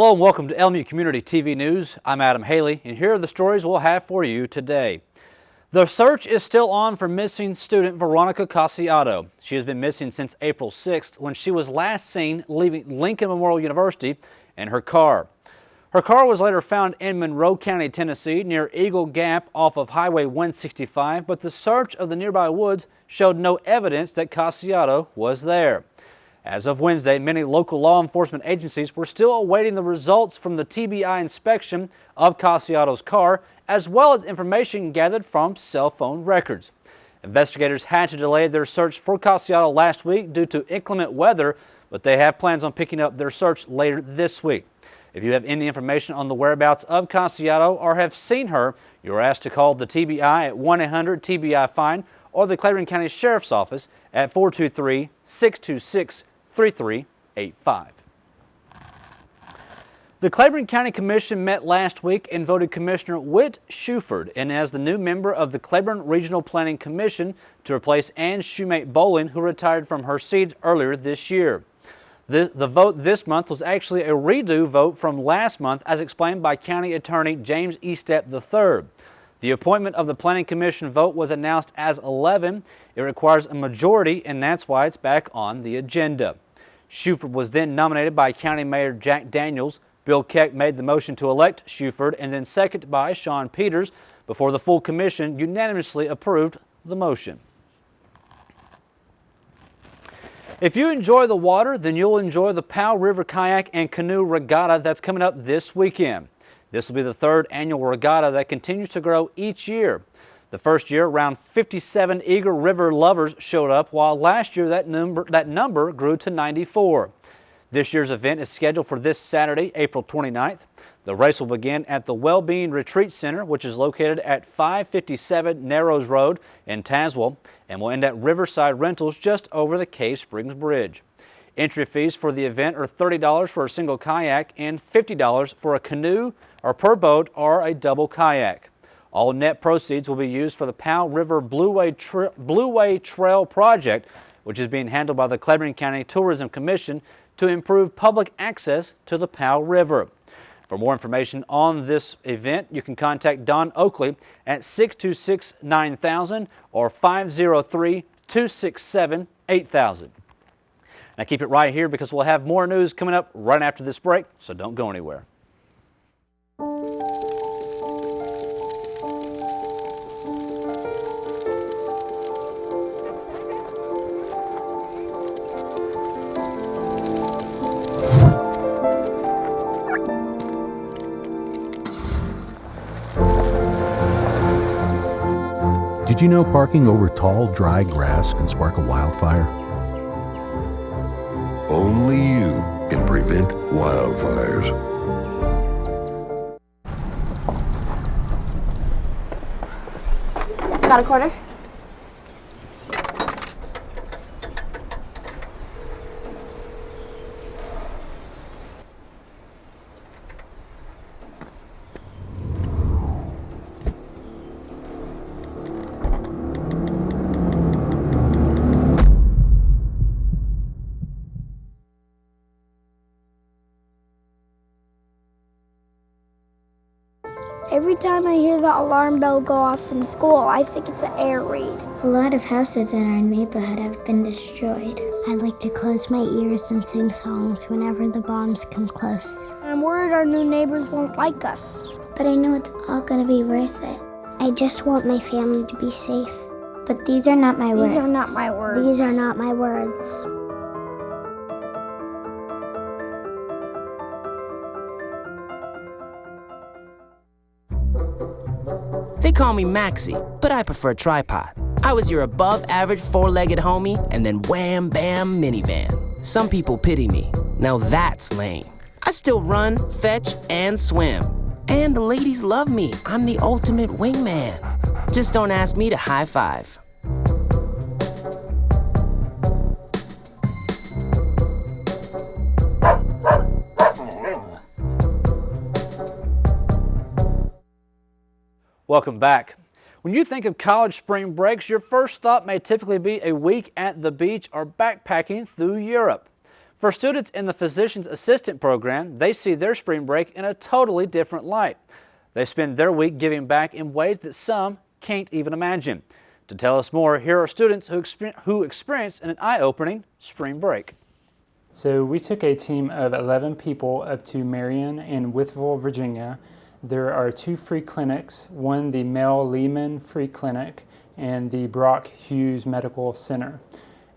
Hello and welcome to LMU Community TV News. I'm Adam Haley, and here are the stories we'll have for you today. The search is still on for missing student Veronica Casiato. She has been missing since April 6th when she was last seen leaving Lincoln Memorial University in her car. Her car was later found in Monroe County, Tennessee, near Eagle Gap off of Highway 165, but the search of the nearby woods showed no evidence that Casiato was there. As of Wednesday, many local law enforcement agencies were still awaiting the results from the TBI inspection of Casiato's car, as well as information gathered from cell phone records. Investigators had to delay their search for Casiato last week due to inclement weather, but they have plans on picking up their search later this week. If you have any information on the whereabouts of Casiato or have seen her, you are asked to call the TBI at 1-800-TBI-FINE or the Claiborne County Sheriff's Office at 423-626-3385. The Claiborne County Commission met last week and voted Commissioner Whit Shuford in as the new member of the Claiborne Regional Planning Commission to replace Ann Shoemate Bolin, who retired from her seat earlier this year. The vote this month was actually a redo vote from last month, as explained by County Attorney James Estep III. The appointment of the Planning Commission vote was announced as 11. It requires a majority, and that's why it's back on the agenda. Shuford was then nominated by County Mayor Jack Daniels. Bill Keck made the motion to elect Shuford, and then seconded by Sean Peters, before the full commission unanimously approved the motion. If you enjoy the water, then you'll enjoy the Powell River Kayak and Canoe Regatta that's coming up this weekend. This will be the third annual regatta that continues to grow each year. The first year, around 57 eager river lovers showed up, while last year that number grew to 94. This year's event is scheduled for this Saturday, April 29th. The race will begin at the Wellbeing Retreat Center, which is located at 557 Narrows Road in Tazewell, and will end at Riverside Rentals just over the Cave Springs Bridge. Entry fees for the event are $30 for a single kayak and $50 for a canoe or per boat or a double kayak. All net proceeds will be used for the Powell River Blueway Trail project, which is being handled by the Claiborne County Tourism Commission to improve public access to the Powell River. For more information on this event, you can contact Don Oakley at 626-9000 or 503-267-8000. Now keep it right here because we'll have more news coming up right after this break, so don't go anywhere. Did you know parking over tall, dry grass can spark a wildfire? Only you can prevent wildfires. Got a quarter? Every time I hear the alarm bell go off in school, I think it's an air raid. A lot of houses in our neighborhood have been destroyed. I like to close my ears and sing songs whenever the bombs come close. I'm worried our new neighbors won't like us. But I know it's all gonna be worth it. I just want my family to be safe. But these are not my words. These are not my words. These are not my words. They call me Maxie, but I prefer tripod. I was your above-average four-legged homie, and then wham-bam minivan. Some people pity me. Now that's lame. I still run, fetch, and swim. And the ladies love me. I'm the ultimate wingman. Just don't ask me to high five. Welcome back. When you think of college spring breaks, your first thought may typically be a week at the beach or backpacking through Europe. For students in the Physician's Assistant program, they see their spring break in a totally different light. They spend their week giving back in ways that some can't even imagine. To tell us more, here are students who experienced an eye-opening spring break. So we took a team of 11 people up to Marion and Wytheville, Virginia. There are 2 free clinics, one the Mel Lehman Free Clinic and the Brock Hughes Medical Center.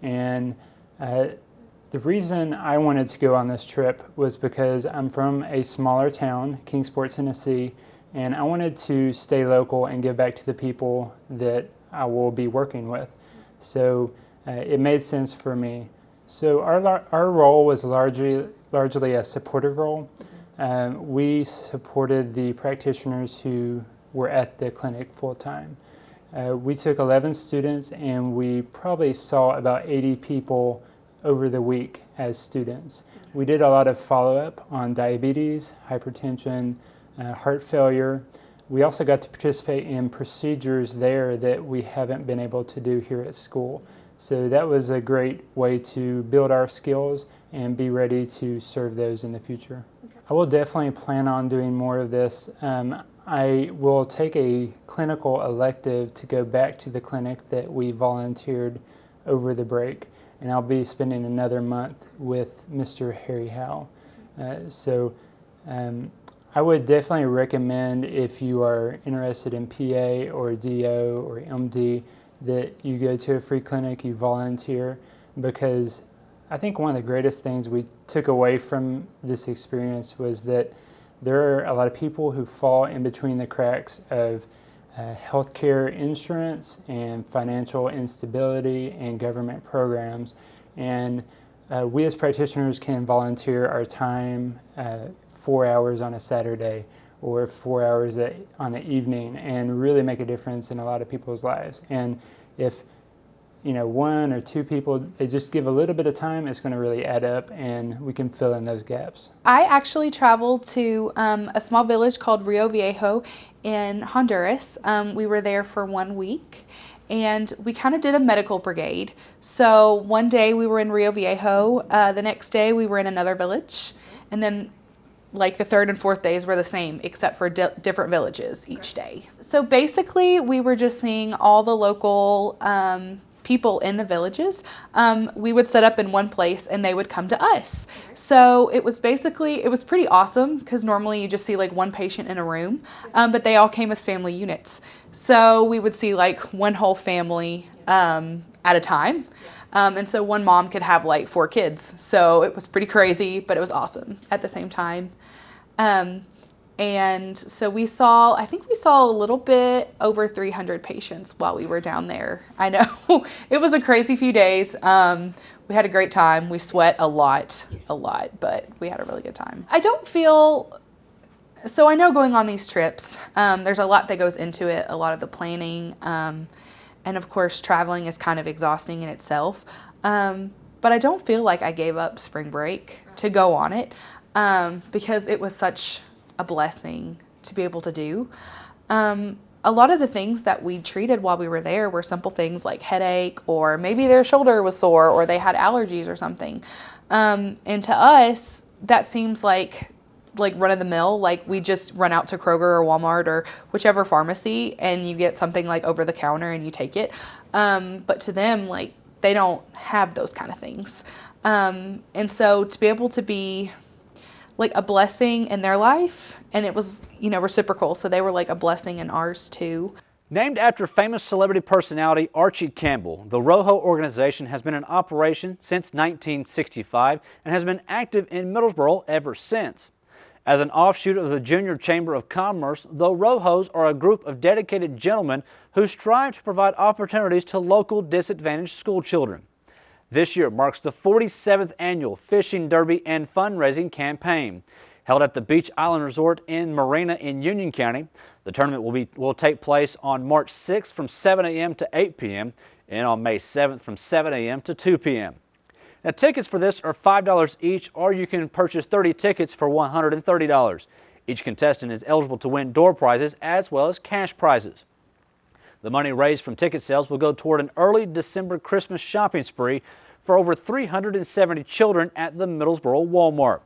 And the reason I wanted to go on this trip was because I'm from a smaller town, Kingsport, Tennessee, and I wanted to stay local and give back to the people that I will be working with. So it made sense for me. So our role was largely a supportive role. We supported the practitioners who were at the clinic full time. We took 11 students and we probably saw about 80 people over the week as students. We did a lot of follow-up on diabetes, hypertension, heart failure. We also got to participate in procedures there that we haven't been able to do here at school. So that was a great way to build our skills and be ready to serve those in the future. Okay. I will definitely plan on doing more of this. I will take a clinical elective to go back to the clinic that we volunteered over the break, and I'll be spending another month with Mr. Harry Howe. I would definitely recommend, if you are interested in PA or DO or MD, that you go to a free clinic, you volunteer, because I think one of the greatest things we took away from this experience was that there are a lot of people who fall in between the cracks of healthcare insurance and financial instability and government programs. And we as practitioners can volunteer our time 4 hours on a Saturday or 4 hours on the evening and really make a difference in a lot of people's lives. And if 1 or 2 people, they just give a little bit of time, it's going to really add up and we can fill in those gaps. I actually traveled to a small village called Rio Viejo in Honduras. We were there for 1 week and we kind of did a medical brigade. So one day we were in Rio Viejo, the next day we were in another village, and then like the 3rd and 4th days were the same except for different villages each day. So basically we were just seeing all the local people in the villages. We would set up in one place and they would come to us. So it was pretty awesome because normally you just see like one patient in a room, but they all came as family units. So we would see like one whole family at a time. And so one mom could have like 4 kids. So it was pretty crazy, but it was awesome at the same time. And so I think we saw a little bit over 300 patients while we were down there. I know it was a crazy few days. We had a great time. We sweat a lot, but we had a really good time. I know going on these trips, there's a lot that goes into it, a lot of the planning, and of course traveling is kind of exhausting in itself. But I don't feel like I gave up spring break to go on it, because it was such a blessing to be able to do. A lot of the things that we treated while we were there were simple things like headache, or maybe their shoulder was sore, or they had allergies or something. And to us, that seems like run of the mill, like we just run out to Kroger or Walmart or whichever pharmacy and you get something like over the counter and you take it. But to them, like, they don't have those kind of things. And so to be able to be like a blessing in their life, and it was, reciprocal. So they were like a blessing in ours too. Named after famous celebrity personality Archie Campbell, the RoHo organization has been in operation since 1965 and has been active in Middlesboro ever since. As an offshoot of the Junior Chamber of Commerce, the RoHos are a group of dedicated gentlemen who strive to provide opportunities to local disadvantaged school children. This year marks the 47th annual Fishing Derby and Fundraising Campaign. Held at the Beach Island Resort in Marina in Union County, the tournament will take place on March 6th from 7 a.m. to 8 p.m. and on May 7th from 7 a.m. to 2 p.m. Now, tickets for this are $5 each, or you can purchase 30 tickets for $130. Each contestant is eligible to win door prizes as well as cash prizes. The money raised from ticket sales will go toward an early December Christmas shopping spree for over 370 children at the Middlesboro Walmart.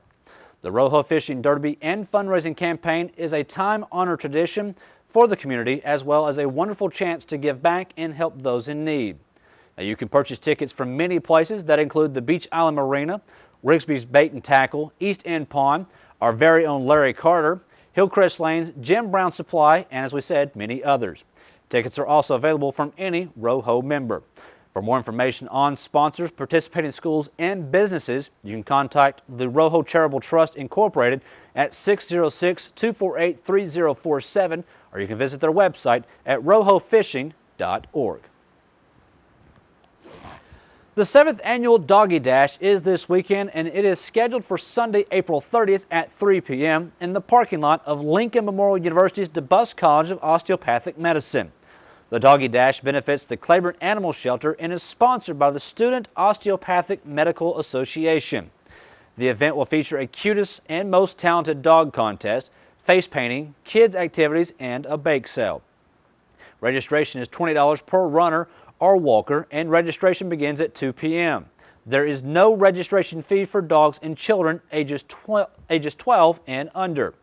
The RoHo Fishing Derby and fundraising campaign is a time-honored tradition for the community, as well as a wonderful chance to give back and help those in need. Now, you can purchase tickets from many places that include the Beach Island Marina, Rigsby's Bait and Tackle, East End Pond, our very own Larry Carter, Hillcrest Lanes, Jim Brown Supply, and as we said, many others. Tickets are also available from any RoHo member. For more information on sponsors, participating schools, and businesses, you can contact the RoHo Charitable Trust Incorporated at 606-248-3047, or you can visit their website at rohofishing.org. The 7th annual Doggy Dash is this weekend, and it is scheduled for Sunday, April 30th at 3 p.m. in the parking lot of Lincoln Memorial University's DeBusk College of Osteopathic Medicine. The Doggy Dash benefits the Claiborne Animal Shelter and is sponsored by the Student Osteopathic Medical Association. The event will feature a cutest and most talented dog contest, face painting, kids activities, and a bake sale. Registration is $20 per runner or walker, and registration begins at 2 p.m. There is no registration fee for dogs and children ages 12 and under.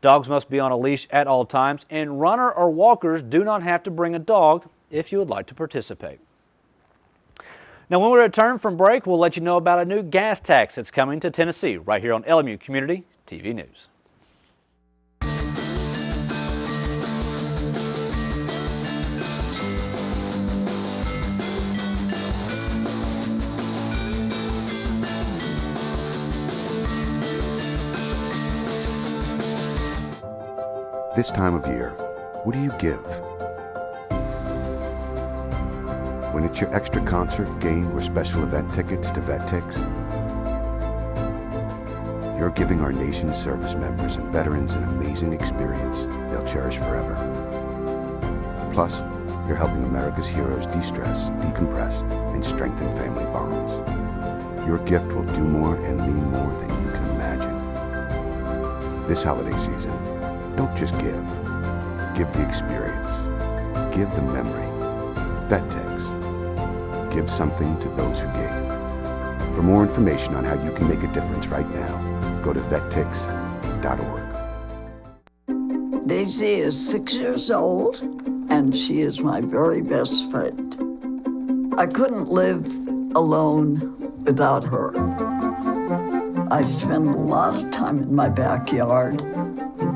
Dogs must be on a leash at all times, and runner or walkers do not have to bring a dog if you would like to participate. Now, when we return from break, we'll let you know about a new gas tax that's coming to Tennessee right here on LMU Community TV News. This time of year, what do you give? When it's your extra concert, game, or special event tickets to VetTix, you're giving our nation's service members and veterans an amazing experience they'll cherish forever. Plus, you're helping America's heroes de-stress, decompress, and strengthen family bonds. Your gift will do more and mean more than you can imagine. This holiday season, don't just give the experience, give the memory. VetTix, give something to those who gave. For more information on how you can make a difference right now, go to vettix.org. Daisy is 6 years old, and she is my very best friend. I couldn't live alone without her. I spend a lot of time in my backyard.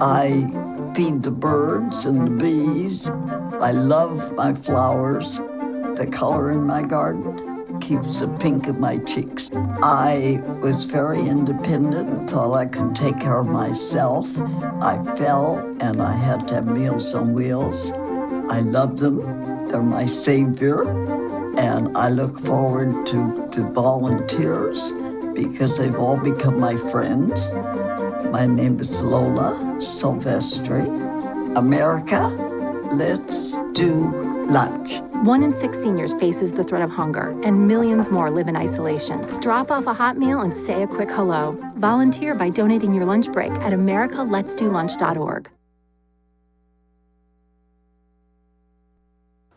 I feed the birds and the bees. I love my flowers. The color in my garden keeps the pink in my cheeks. I was very independent and thought I could take care of myself. I fell and I had to have Meals on Wheels. I love them. They're my savior. And I look forward to the volunteers because they've all become my friends. My name is Lola Silvestri. America, let's do lunch. 1 in 6 seniors faces the threat of hunger, and millions more live in isolation. Drop off a hot meal and say a quick hello. Volunteer by donating your lunch break at americaletsdolunch.org.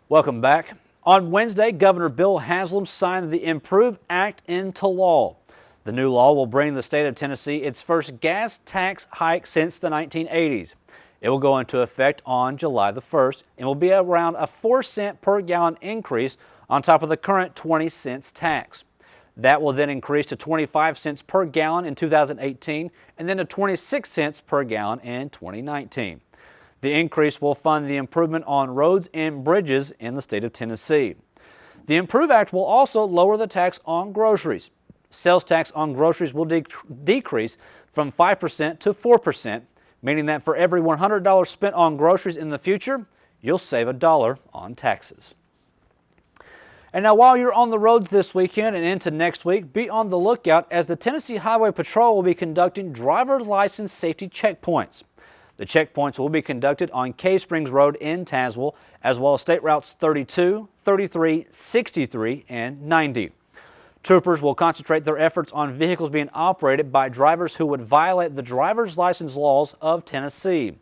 Welcome back. On Wednesday, Governor Bill Haslam signed the Improve Act into law. The new law will bring the state of Tennessee its first gas tax hike since the 1980s. It will go into effect on July the 1st and will be around a 4-cent per gallon increase on top of the current 20 cents tax. That will then increase to 25 cents per gallon in 2018 and then to 26 cents per gallon in 2019. The increase will fund the improvement on roads and bridges in the state of Tennessee. The Improve Act will also lower the tax on groceries. Sales tax on groceries will decrease from 5% to 4%, meaning that for every $100 spent on groceries in the future, you'll save $1 on taxes. And now, while you're on the roads this weekend and into next week, be on the lookout as the Tennessee Highway Patrol will be conducting driver's license safety checkpoints. The checkpoints will be conducted on Cave Springs Road in Tazewell, as well as State Routes 32, 33, 63, and 90. Troopers will concentrate their efforts on vehicles being operated by drivers who would violate the driver's license laws of Tennessee.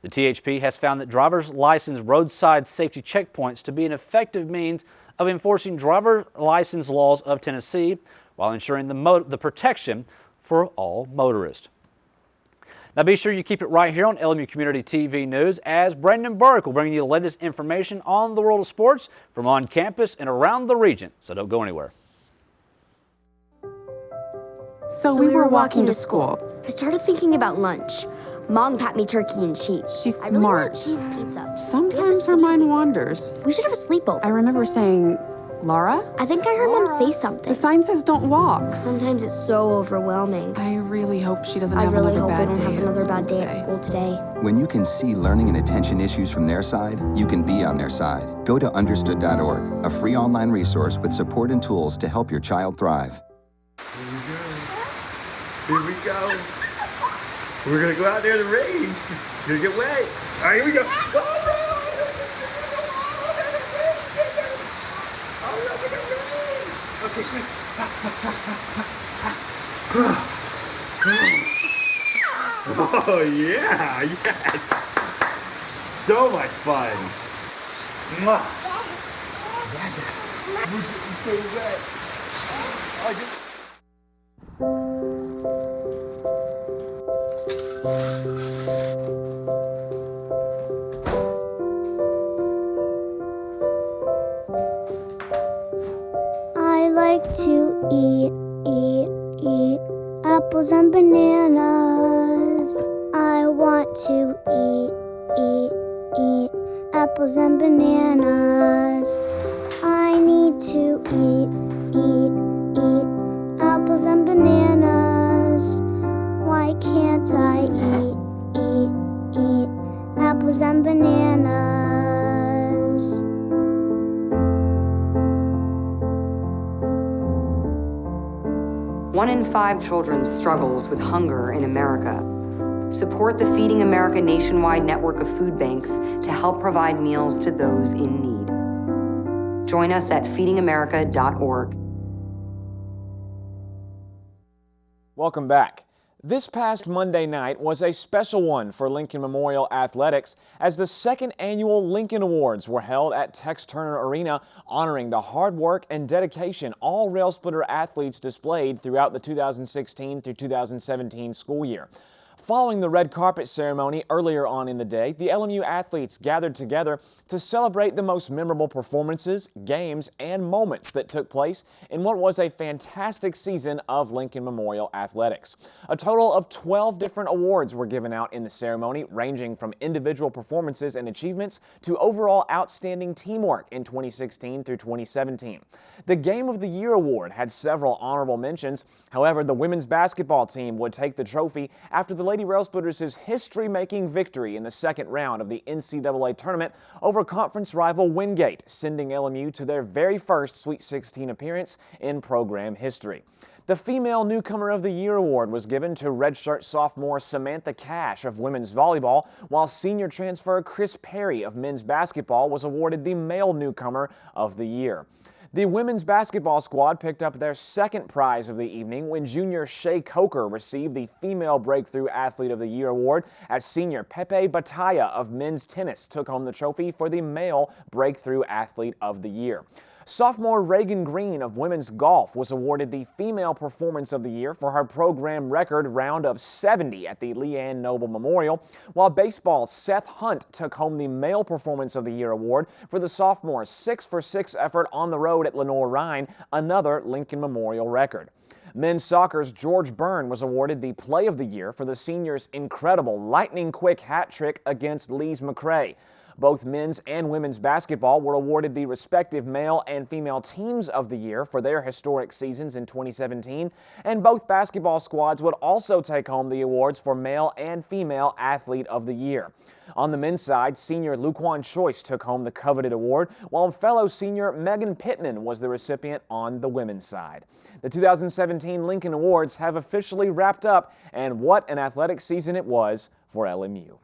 The THP has found that driver's license roadside safety checkpoints to be an effective means of enforcing driver's license laws of Tennessee while ensuring the protection for all motorists. Now be sure you keep it right here on LMU Community TV News as Brandon Burke will bring you the latest information on the world of sports from on campus and around the region, so don't go anywhere. So we were walking to school. I started thinking about lunch. Mom packed me turkey and cheese. She's I really want smart. cheese pizza. Sometimes her mind wanders. We should have a sleepover. I remember saying, Laura? I think I heard Mom say something. The sign says don't walk. Sometimes it's so overwhelming. I really hope she doesn't have another bad day. I really hope I don't have another bad day at school today. When you can see learning and attention issues from their side, you can be on their side. Go to understood.org, a free online resource with support and tools to help your child thrive. Here we go. We're gonna go out there in the rain. You're gonna get wet. All right, here we go. Okay, quick. Oh yeah, yes. So much fun. Mwah. Yeah, we're getting so wet. I like to eat apples and bananas. I want to eat apples and bananas. I need to eat apples and bananas. Why can't I eat apples and bananas? 1 in 5 children struggles with hunger in America. Support the Feeding America nationwide network of food banks to help provide meals to those in need. Join us at feedingamerica.org. Welcome back. This past Monday night was a special one for Lincoln Memorial Athletics as the second annual Lincoln Awards were held at Tex Turner Arena, honoring the hard work and dedication all Rail Splitter athletes displayed throughout the 2016 through 2017 school year. Following the red carpet ceremony earlier on in the day, the LMU athletes gathered together to celebrate the most memorable performances, games, and moments that took place in what was a fantastic season of Lincoln Memorial Athletics. A total of 12 different awards were given out in the ceremony, ranging from individual performances and achievements to overall outstanding teamwork in 2016 through 2017. The Game of the Year award had several honorable mentions. However, the women's basketball team would take the trophy after the Lady Rail Splitters' history-making victory in the second round of the NCAA tournament over conference rival Wingate, sending LMU to their very first Sweet 16 appearance in program history. The Female Newcomer of the Year award was given to redshirt sophomore Samantha Cash of women's volleyball, while senior transfer Chris Perry of men's basketball was awarded the Male Newcomer of the Year. The women's basketball squad picked up their second prize of the evening when junior Shay Coker received the Female Breakthrough Athlete of the Year award, as senior Pepe Bataya of men's tennis took home the trophy for the Male Breakthrough Athlete of the Year. Sophomore Reagan Green of women's golf was awarded the Female Performance of the Year for her program record round of 70 at the Leanne Noble Memorial, while baseball's Seth Hunt took home the Male Performance of the Year award for the sophomore 6-for-6 effort on the road at Lenoir-Rhyne, another Lincoln Memorial record. Men's soccer's George Byrne was awarded the Play of the Year for the seniors' incredible lightning-quick hat trick against Lees McRae. Both men's and women's basketball were awarded the respective male and female teams of the year for their historic seasons in 2017, and both basketball squads would also take home the awards for male and female athlete of the year. On the men's side, senior Luquan Choice took home the coveted award, while fellow senior Megan Pittman was the recipient on the women's side. The 2017 Lincoln Awards have officially wrapped up, and what an athletic season it was for LMU.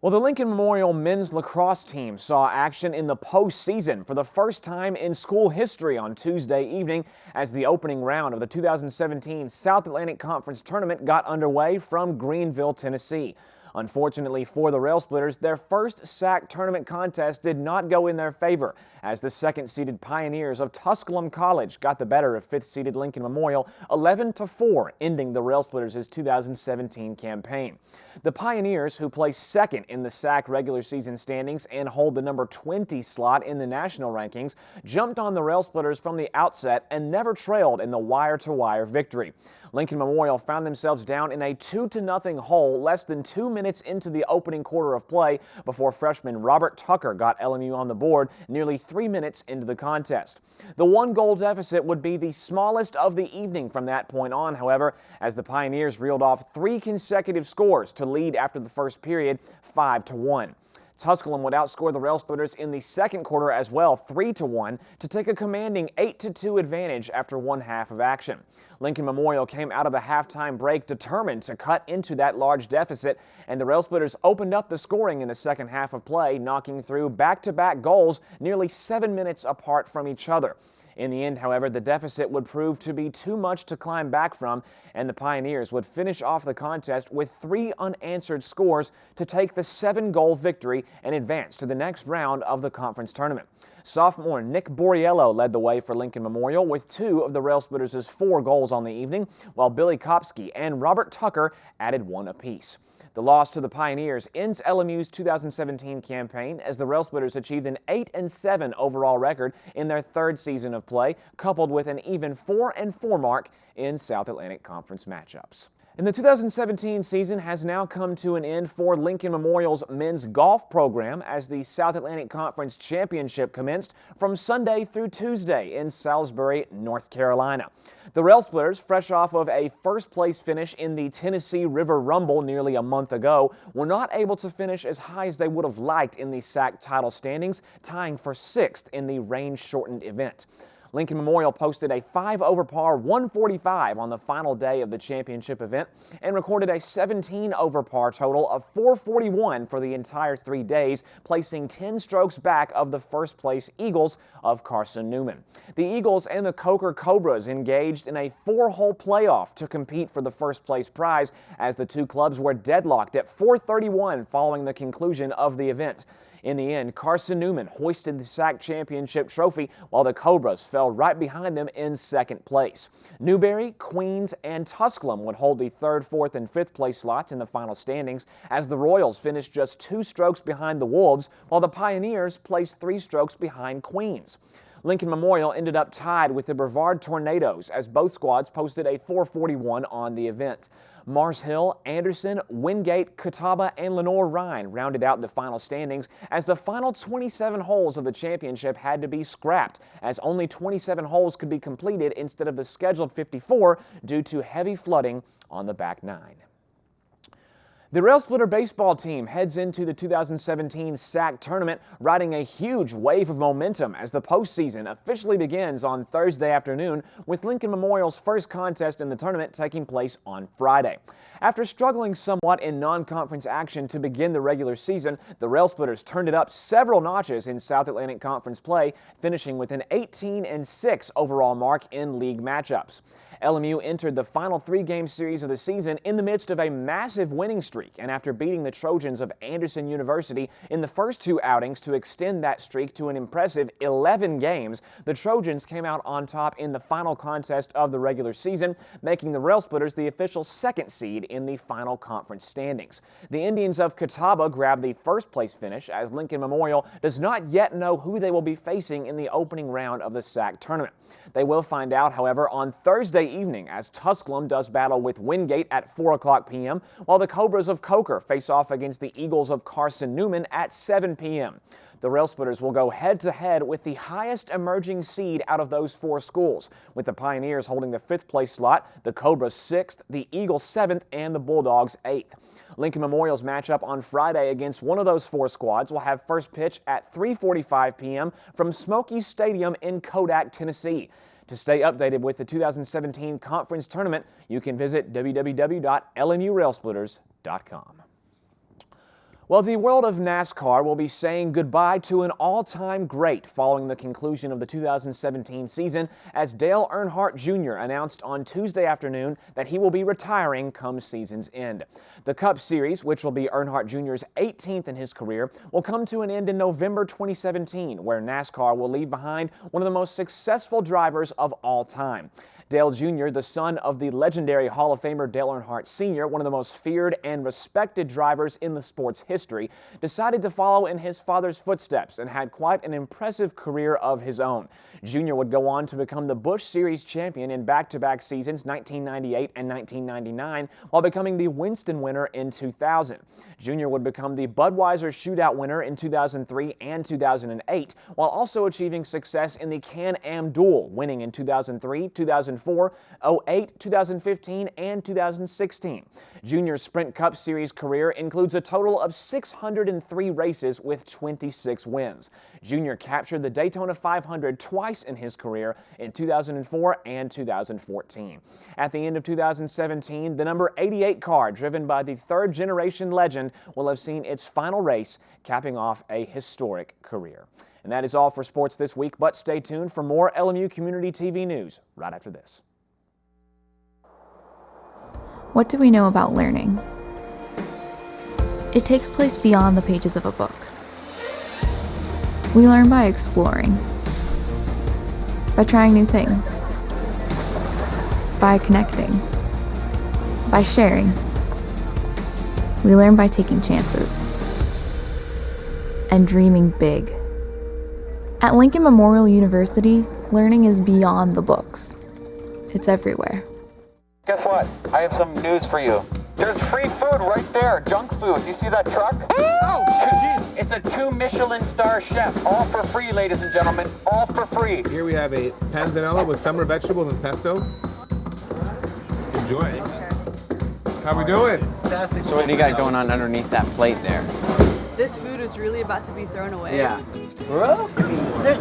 Well, the Lincoln Memorial men's lacrosse team saw action in the postseason for the first time in school history on Tuesday evening as the opening round of the 2017 South Atlantic Conference Tournament got underway from Greenville, Tennessee. Unfortunately for the Rail Splitters, their first SAC tournament contest did not go in their favor, as the second-seeded Pioneers of Tusculum College got the better of fifth-seeded Lincoln Memorial 11-4, ending the Rail Splitters' 2017 campaign. The Pioneers, who placed second in the SAC regular season standings and hold the number 20 slot in the national rankings, jumped on the Rail Splitters from the outset and never trailed in the wire-to-wire victory. Lincoln Memorial found themselves down in a 2-0 hole less than 2 minutes into the opening quarter of play before freshman Robert Tucker got LMU on the board nearly 3 minutes into the contest. The 1-goal deficit would be the smallest of the evening from that point on, however, as the Pioneers reeled off 3 consecutive scores to lead after the first period 5-1. Tusculum would outscore the Rail Splitters in the second quarter as well, 3-1, to take a commanding 8-2 advantage after one half of action. Lincoln Memorial came out of the halftime break determined to cut into that large deficit, and the Rail Splitters opened up the scoring in the second half of play, knocking through back-to-back goals nearly 7 minutes apart from each other. In the end, however, the deficit would prove to be too much to climb back from, and the Pioneers would finish off the contest with 3 unanswered scores to take the 7-goal victory and advance to the next round of the conference tournament. Sophomore Nick Borriello led the way for Lincoln Memorial with 2 of the Rail Splitters' 4 goals on the evening, while Billy Kopsky and Robert Tucker added 1 apiece. The loss to the Pioneers ends LMU's 2017 campaign as the Rail Splitters achieved an 8-7 overall record in their 3rd season of play, coupled with an even 4-4 mark in South Atlantic Conference matchups. And the 2017 season has now come to an end for Lincoln Memorial's men's golf program as the South Atlantic Conference Championship commenced from Sunday through Tuesday in Salisbury, North Carolina. The Rail Splitters, fresh off of a first-place finish in the Tennessee River Rumble nearly a month ago, were not able to finish as high as they would have liked in the SAC title standings, tying for 6th in the range-shortened event. Lincoln Memorial posted a 5-over-par 145 on the final day of the championship event and recorded a 17-over-par total of 441 for the entire 3 days, placing 10 strokes back of the first-place Eagles of Carson Newman. The Eagles and the Coker Cobras engaged in a 4-hole playoff to compete for the first-place prize as the 2 clubs were deadlocked at 431 following the conclusion of the event. In the end, Carson Newman hoisted the SAC championship trophy while the Cobras fell right behind them in 2nd place. Newberry, Queens, and Tusculum would hold the 3rd, 4th, and 5th place slots in the final standings as the Royals finished just 2 strokes behind the Wolves while the Pioneers placed 3 strokes behind Queens. Lincoln Memorial ended up tied with the Brevard Tornadoes as both squads posted a 441 on the event. Mars Hill, Anderson, Wingate, Catawba, and Lenoir-Rhyne rounded out the final standings as the final 27 holes of the championship had to be scrapped as only 27 holes could be completed instead of the scheduled 54 due to heavy flooding on the back 9. The Rail Splitter baseball team heads into the 2017 SAC tournament, riding a huge wave of momentum as the postseason officially begins on Thursday afternoon, with Lincoln Memorial's first contest in the tournament taking place on Friday. After struggling somewhat in non-conference action to begin the regular season, the Rail Splitters turned it up several notches in South Atlantic Conference play, finishing with an 18-6 overall mark in league matchups. LMU entered the final 3-game series of the season in the midst of a massive winning streak, and after beating the Trojans of Anderson University in the first 2 outings to extend that streak to an impressive 11 games, the Trojans came out on top in the final contest of the regular season, making the Rail Splitters the official 2nd seed in the final conference standings. The Indians of Catawba grabbed the 1st place finish as Lincoln Memorial does not yet know who they will be facing in the opening round of the SAC tournament. They will find out, however, on Thursday evening as Tusculum does battle with Wingate at 4:00 p.m., while the Cobras of Coker face off against the Eagles of Carson Newman at 7 p.m. The Rail Splitters will go head-to-head with the highest emerging seed out of those 4 schools, with the Pioneers holding the 5th place slot, the Cobras 6th, the Eagles 7th, and the Bulldogs 8th. Lincoln Memorial's matchup on Friday against one of those 4 squads will have first pitch at 3:45 p.m. from Smoky Stadium in Kodak, Tennessee. To stay updated with the 2017 conference tournament, you can visit www.lmurailsplitters.com. Well, the world of NASCAR will be saying goodbye to an all-time great following the conclusion of the 2017 season as Dale Earnhardt Jr. announced on Tuesday afternoon that he will be retiring come season's end. The Cup Series, which will be Earnhardt Jr.'s 18th in his career, will come to an end in November 2017, where NASCAR will leave behind one of the most successful drivers of all time. Dale Jr., the son of the legendary Hall of Famer Dale Earnhardt Sr., one of the most feared and respected drivers in the sport's history, decided to follow in his father's footsteps and had quite an impressive career of his own. Jr. would go on to become the Busch Series champion in back-to-back seasons 1998 and 1999, while becoming the Winston winner in 2000. Jr. would become the Budweiser Shootout winner in 2003 and 2008, while also achieving success in the Can-Am Duel, winning in 2003, 2004, 08, 2015, and 2016. Jr.'s Sprint Cup Series career includes a total of 603 races with 26 wins. Jr. captured the Daytona 500 twice in his career in 2004 and 2014. At the end of 2017, the number 88 car, driven by the third-generation legend, will have seen its final race, capping off a historic career. And that is all for sports this week, but stay tuned for more LMU Community TV news right after this. What do we know about learning? It takes place beyond the pages of a book. We learn by exploring, by trying new things, by connecting, by sharing. We learn by taking chances and dreaming big. At Lincoln Memorial University, learning is beyond the books. It's everywhere. Guess what? I have some news for you. There's free food right there, junk food. You see that truck? Oh, jeez. It's a 2 Michelin star chef. All for free, ladies and gentlemen. All for free. Here we have a panzanella with summer vegetables and pesto. Enjoy. How we doing? Fantastic. So what do you got going on underneath that plate there? This food is really about to be thrown away. Yeah. Bro? Is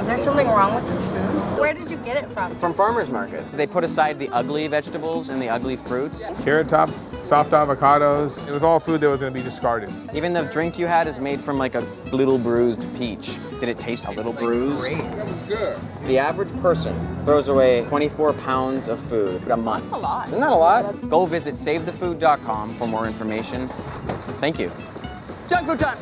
there something wrong with this food? Where did you get it from? From farmers markets. They put aside the ugly vegetables and the ugly fruits. Carrot top, soft avocados. It was all food that was going to be discarded. Even the drink you had is made from like a little bruised peach. Did it taste a little bruised? Great. That was good. The average person throws away 24 pounds of food a month. That's a lot. Isn't that a lot? Go visit savethefood.com for more information. Thank you. Junk food time!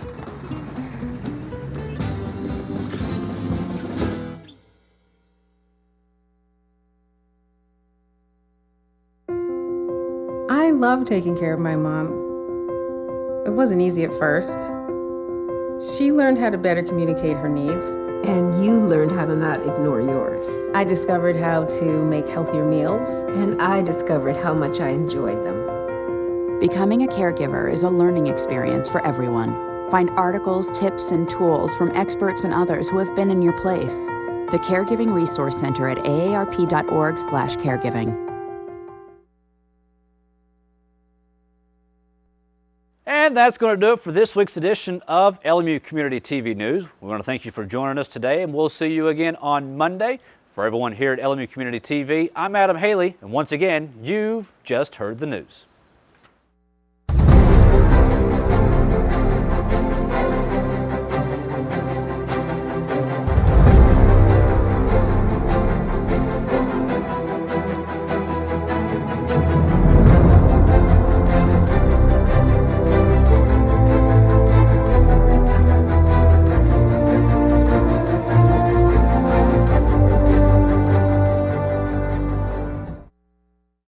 I love taking care of my mom. It wasn't easy at first. She learned how to better communicate her needs. And you learned how to not ignore yours. I discovered how to make healthier meals. And I discovered how much I enjoyed them. Becoming a caregiver is a learning experience for everyone. Find articles, tips, and tools from experts and others who have been in your place. The Caregiving Resource Center at aarp.org/caregiving. And that's going to do it for this week's edition of LMU Community TV News. We want to thank you for joining us today, and we'll see you again on Monday. For everyone here at LMU Community TV, I'm Adam Haley, and once again, you've just heard the news.